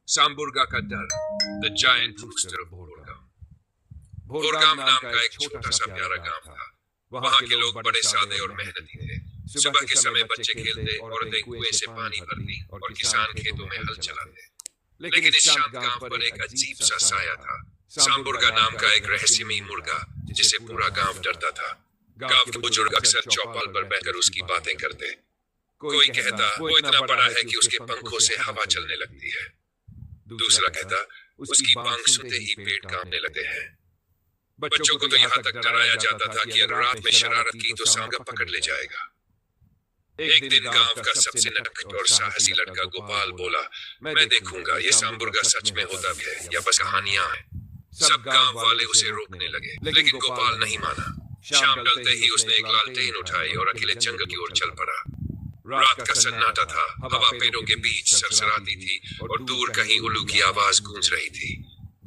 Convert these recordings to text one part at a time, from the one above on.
सांबुर्गा का डर, the giant rooster of भोरगाम। भोरगाम नाम का एक छोटा सा प्यारा गांव था। वहां के लोग बड़े सादे और मेहनती थे। सुबह के समय बच्चे खेलते, औरतें कुएं से पानी भरती और किसान खेतों में हल चलाते। लेकिन इस शांत गांव पर एक अजीब सा साया था। सांबुर्गा नाम का एक रहस्यमयी मुर्गा जिसे पूरा गांव डरता था। गांव के बुजुर्ग अक्सर चौपाल पर बैठकर उसकी बातें करते। कोई कहता वो इतना बड़ा है कि उसके पंखों से हवा चलने लगती है। दूसरा कहता उसकी बांग सुनते ही पेट कांपने लगते हैं। बच्चों को तो यहाँ तक डराया जाता था कि अगर रात में शरारत की तो सांबुर्गा पकड़ ले जाएगा। एक दिन गांव का सबसे नटखट और साहसी लड़का गोपाल बोला, मैं देखूंगा ये सांबुर्गा सच में होता भी है या बस कहानियां हैं। सब गांव वाले उसे रोकने लगे, लेकिन गोपाल नहीं माना। शाम ढलते ही उसने एक लालटेन उठाई और अकेले जंगल की ओर चल पड़ा। रात का सन्नाटा था, हवा पेड़ों के बीच सरसराती थी और दूर कहीं उल्लू की आवाज गूंज रही थी।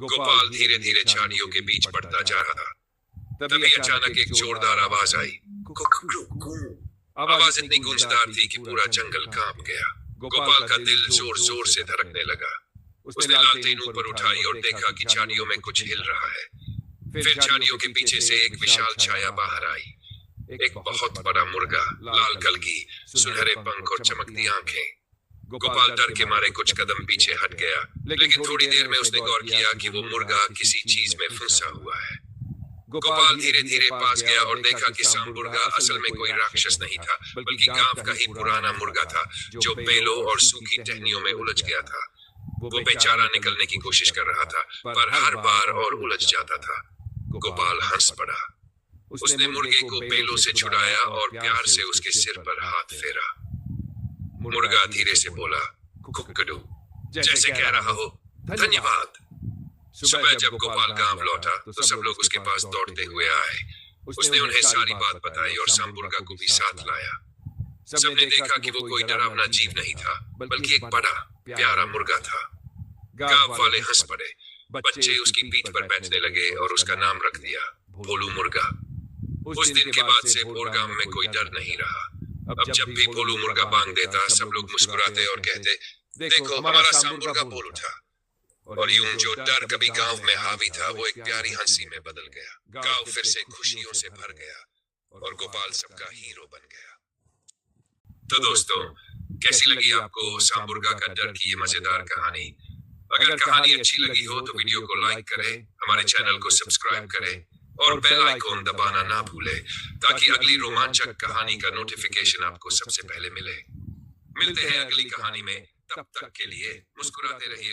गोपाल धीरे धीरे झाड़ियों के बीच बढ़ता जा रहा था। तभी अचानक एक जोरदार आवाज आई। आवाज इतनी गूंजदार थी कि पूरा जंगल कांप गया। गोपाल का दिल जोर जोर से धड़कने लगा। उसने लालटेन ऊपर उठाई और देखा कि झाड़ियों में कुछ हिल रहा है। फिर झाड़ियों के पीछे से एक विशाल छाया बाहर आई। एक बहुत बड़ा मुर्गा, लाल कलगी, सुनहरे पंख और चमकती आंखें। गोपाल डर के मारे कुछ कदम पीछे हट गया, लेकिन थोड़ी देर में उसने गौर किया कि वो मुर्गा किसी चीज में फंसा हुआ है। गोपाल धीरे धीरे पास गया और देखा कि सांबुर्गा असल में कोई राक्षस नहीं था, बल्कि गांव का ही पुराना मुर्गा था जो बेलों और सूखी टहनियों में उलझ गया था। वो बेचारा निकलने की कोशिश कर रहा था, पर हर बार और उलझ जाता था। गोपाल हंस पड़ा। उसने मुर्गे को बेलों से छुड़ाया और प्यार से उसके सिर पर हाथ फेरा। मुर्गा धीरे से बोला, कुकड़ू, जैसे कह रहा हो, धन्यवाद। सुबह जब गोपाल गांव लौटा तो सब लोग उसके पास दौड़ते हुए आए। उसने उन्हें सारी बात बताई और सांबुर्गा को भी साथ लाया। सबने देखा कि वो कोई डरावना जीव नहीं था, बल्कि एक बड़ा प्यारा मुर्गा था। गांव वाले हंस पड़े। बच्चे उसकी पीठ पर बैठने लगे और उसका नाम रख दिया, भोलू मुर्गा। उस दिन के बाद से भोरगाम में कोई डर नहीं रहा। अब जब भी भोलू मुर्गा बांग देता, सब लोग मुस्कुराते और कहते, देखो हमारा सांबुर्गा बोल उठा। और यूं जो डर कभी गांव में हावी था, वो एक प्यारी हंसी में बदल गया। गांव फिर से खुशियों से भर गया और गोपाल सबका हीरो बन गया। तो दोस्तों, कैसी लगी आपको सांबुर्गा का डर की ये मजेदार कहानी? अगर कहानी अच्छी लगी हो तो वीडियो को लाइक करें, हमारे चैनल को सब्सक्राइब करें और बेल आइकॉन दबाना ना भूलें, ताकि अगली रोमांचक कहानी का नोटिफिकेशन आपको सबसे पहले मिले। मिलते हैं अगली कहानी में, तब तक के लिए मुस्कुराते रहिए।